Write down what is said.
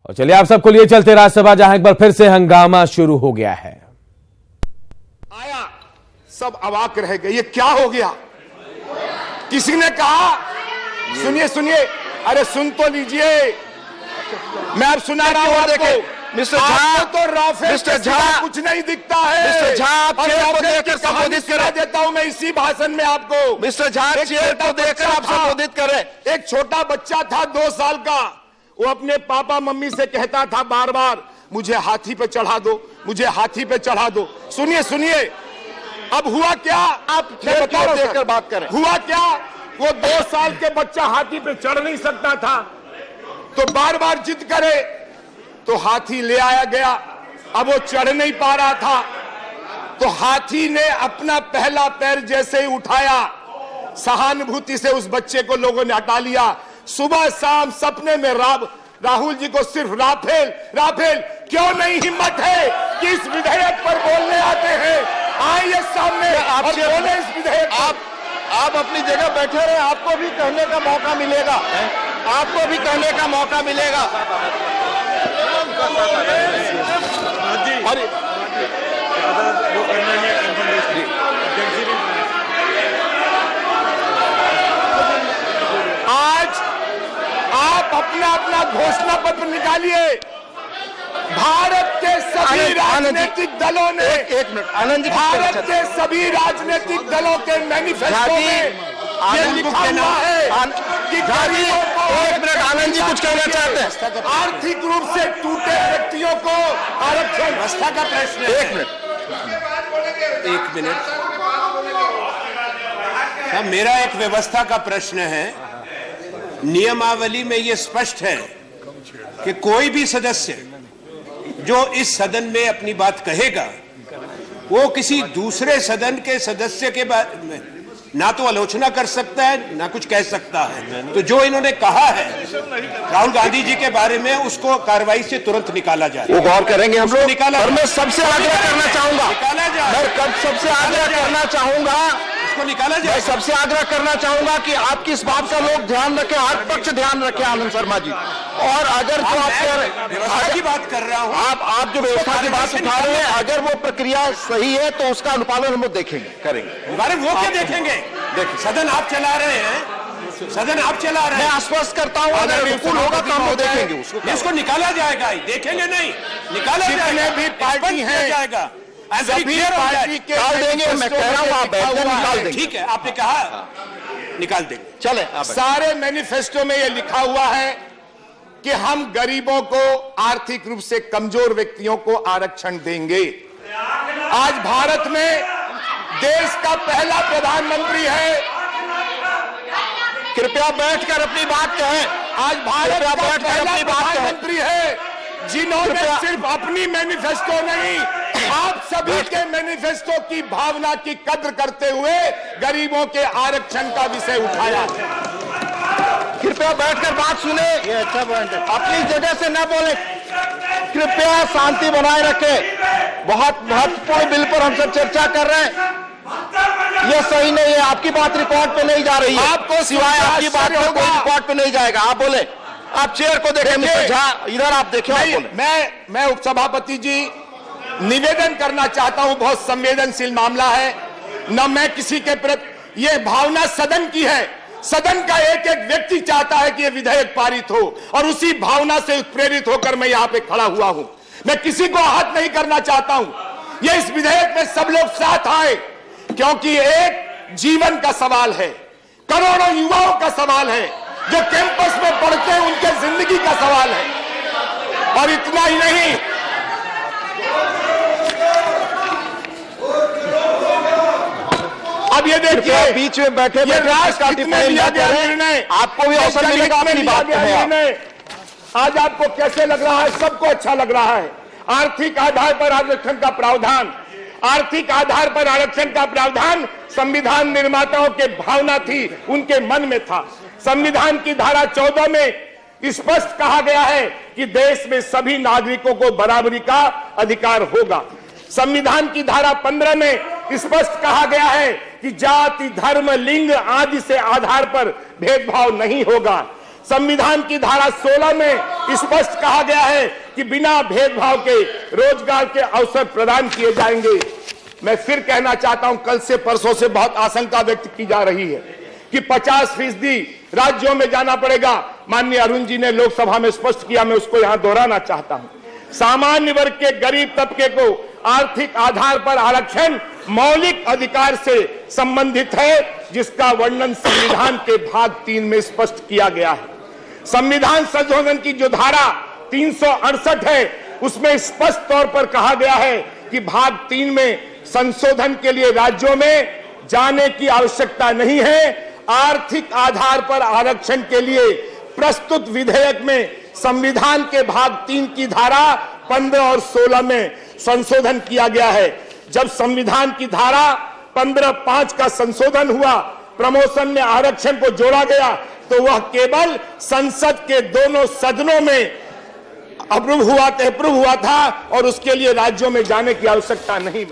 और चलिए आप सबको लिए चलते राज्यसभा, जहां एक बार फिर से हंगामा शुरू हो गया है। आया, सब अवाक रह गए, ये क्या हो गया। किसी ने कहा, सुनिए सुनिए, अरे सुन तो लीजिए, मैं अब सुना रहा हूं आपको। मिस्टर झा, तो राफेल मिस्टर झा, कुछ नहीं दिखता है। मिस्टर झा, आप चेयर को देखकर संबोधित करें। देता हूं मैं इसी भाषण में आपको। मिस्टर झा, चेयर को देखकर आप संबोधित करें। एक छोटा बच्चा था 2 साल का, वो अपने पापा मम्मी से कहता था बार बार, मुझे हाथी पे चढ़ा दो, मुझे हाथी पे चढ़ा दो। सुनिए सुनिए, अब हुआ क्या, आप चेयर को देखकर बात करें। हुआ क्या, वो 2 साल के बच्चा हाथी पे चढ़ नहीं सकता था, तो बार बार जिद करे तो हाथी ले आया गया। अब वो चढ़ नहीं पा रहा था, तो हाथी ने अपना पहला पैर जैसे ही उठाया, सहानुभूति से उस बच्चे को लोगों ने हटा लिया। सुबह शाम सपने में राहुल जी को सिर्फ राफेल राफेल, क्यों नहीं हिम्मत है कि इस विधेयक पर बोलने आते हैं, आइए सामने और बोले इस विधेयक। आप अपनी जगह बैठे रहे, आपको भी कहने का मौका मिलेगा, आपको भी कहने का मौका मिलेगा। आज आप अपना अपना घोषणा पत्र निकालिए। भारत के सभी राजनीतिक दलों ने, एक मिनट आनंद जी, भारत के सभी राजनीतिक दलों के मैनिफेस्टो में ये लिखा हुआ है कि गरीबों को, एक मिनट आनंद जी कुछ कहना चाहते हैं। आर्थिक रूप से टूटे व्यक्तियों को आरक्षण। व्यवस्था का प्रश्न है। एक मिनट साहब, मेरा एक व्यवस्था का प्रश्न है। नियमावली में यह स्पष्ट है कि कोई भी सदस्य जो इस सदन में अपनी बात कहेगा, वो किसी दूसरे सदन के सदस्य के बारे में ना तो आलोचना कर सकता है, ना कुछ कह सकता है। तो जो इन्होंने कहा है राहुल गांधी जी के बारे में, उसको कार्रवाई से तुरंत निकाला जाए। वो गौर करेंगे हम लोग। निकाला, और मैं सबसे आग्रह करना चाहूंगा, निकाला जाए। मैं सबसे आग्रह करना चाहूंगा, इसको निकाला जाए। मैं सबसे आग्रह करना चाहूंगा कि आपकी इस बात का लोग ध्यान रखें, हर पक्ष ध्यान रखें आनंद शर्मा जी। और अगर जो आप व्यवस्था की बात कर रहा हूं, आप जो व्यवस्था की बात उठा रहे हैं, अगर वो प्रक्रिया सही है तो उसका अनुपालन हम लोग देखेंगे, करेंगे। अरे वो क्या देखेंगे, देखिए सदन आप चला रहे हैं, सदन आप चला रहे हैं। मैं आश्वस्त करता हूं, अगर अनुकूल होगा तो हम लोग देखेंगे उसको। इसको निकाला जाएगा, देखेंगे नहीं, निकाला जितने भी पार्टी हैं जाएगा, सभी पार्टी के निकाल देंगे। मैं कह रहा हूं आप बैठ कर निकाल देंगे। ठीक है, आपने कहा निकाल देंगे। चले, सारे मैनिफेस्टो में यह लिखा हुआ है कि हम गरीबों को, आर्थिक रूप से कमजोर व्यक्तियों को आरक्षण देंगे। आज भारत में देश का पहला प्रधानमंत्री है, कृपया बैठकर अपनी बात कहें। आज भारत का पहला प्रधानमंत्री है जिन्होंने सिर्फ अपनी मैनिफेस्टो नहीं, आप सभी के मैनिफेस्टो की भावना की कद्र करते हुए गरीबों के आरक्षण का विषय उठाया। कृपया बैठकर बात सुने, ये अच्छा पॉइंट है। अपनी जगह से न बोले, कृपया शांति बनाए रखें। बहुत महत्वपूर्ण बिल पर हम सब चर्चा कर रहे हैं, ये सही नहीं है। आपकी बात रिकॉर्ड पे नहीं जा रही है, आपको सिवाय आपकी बात में कोई रिकॉर्ड पे नहीं जाएगा। आप बोले, आप चेयर को देखें। मिस्टर झा, इधर आप देखिए। मैं उपसभापति जी निवेदन करना चाहता हूं, बहुत संवेदनशील मामला है न, मैं किसी के प्रति, यह भावना सदन की है। सदन का एक एक व्यक्ति चाहता है कि यह विधेयक पारित हो, और उसी भावना से प्रेरित होकर मैं यहां पे खड़ा हुआ हूं। मैं किसी को आहत नहीं करना चाहता हूं। यह इस विधेयक में सब लोग साथ आए, क्योंकि एक जीवन का सवाल है, करोड़ों युवाओं का सवाल है, जो कैंपस में पढ़ते हैं उनके जिंदगी का सवाल है। और इतना ही नहीं, अब ये देखिए बीच में बैठे निर्णय, आपको भी अवसर मिलेगा अपनी बात कहें। आज आपको कैसे लग रहा है? सबको अच्छा लग रहा है। आर्थिक आधार पर आरक्षण का प्रावधान, आर्थिक आधार पर आरक्षण का प्रावधान संविधान निर्माताओं के भावना थी, उनके मन में था। संविधान की धारा 14 में स्पष्ट कहा गया है कि देश में सभी नागरिकों को बराबरी का अधिकार होगा। संविधान की धारा 15 में स्पष्ट कहा गया है कि जाति, धर्म, लिंग आदि से आधार पर भेदभाव नहीं होगा। संविधान की धारा 16 में स्पष्ट कहा गया है कि बिना भेदभाव के रोजगार के अवसर प्रदान किए जाएंगे। मैं फिर कहना चाहता हूं, कल से परसों से बहुत आशंका व्यक्त की जा रही है कि 50% राज्यों में जाना पड़ेगा। माननीय अरुण जी ने लोकसभा में स्पष्ट किया, मैं उसको यहां दोहराना चाहता हूं। सामान्य वर्ग के गरीब तबके को आर्थिक आधार पर आरक्षण मौलिक अधिकार से संबंधित है, जिसका वर्णन संविधान के भाग 3 में स्पष्ट किया गया है। संविधान संशोधन की जो धारा 368 है, उसमें स्पष्ट तौर पर कहा गया है कि भाग 3 में संशोधन के लिए राज्यों में जाने की आवश्यकता नहीं है। आर्थिक आधार पर आरक्षण के लिए प्रस्तुत विधेयक में संविधान के भाग 3 की धारा 15 और 16 में संशोधन किया गया है। जब संविधान की धारा 15(5) का संशोधन हुआ, प्रमोशन में आरक्षण को जोड़ा गया, तो वह केवल संसद के दोनों सदनों में अप्रूव हुआ था और उसके लिए राज्यों में जाने की आवश्यकता नहीं।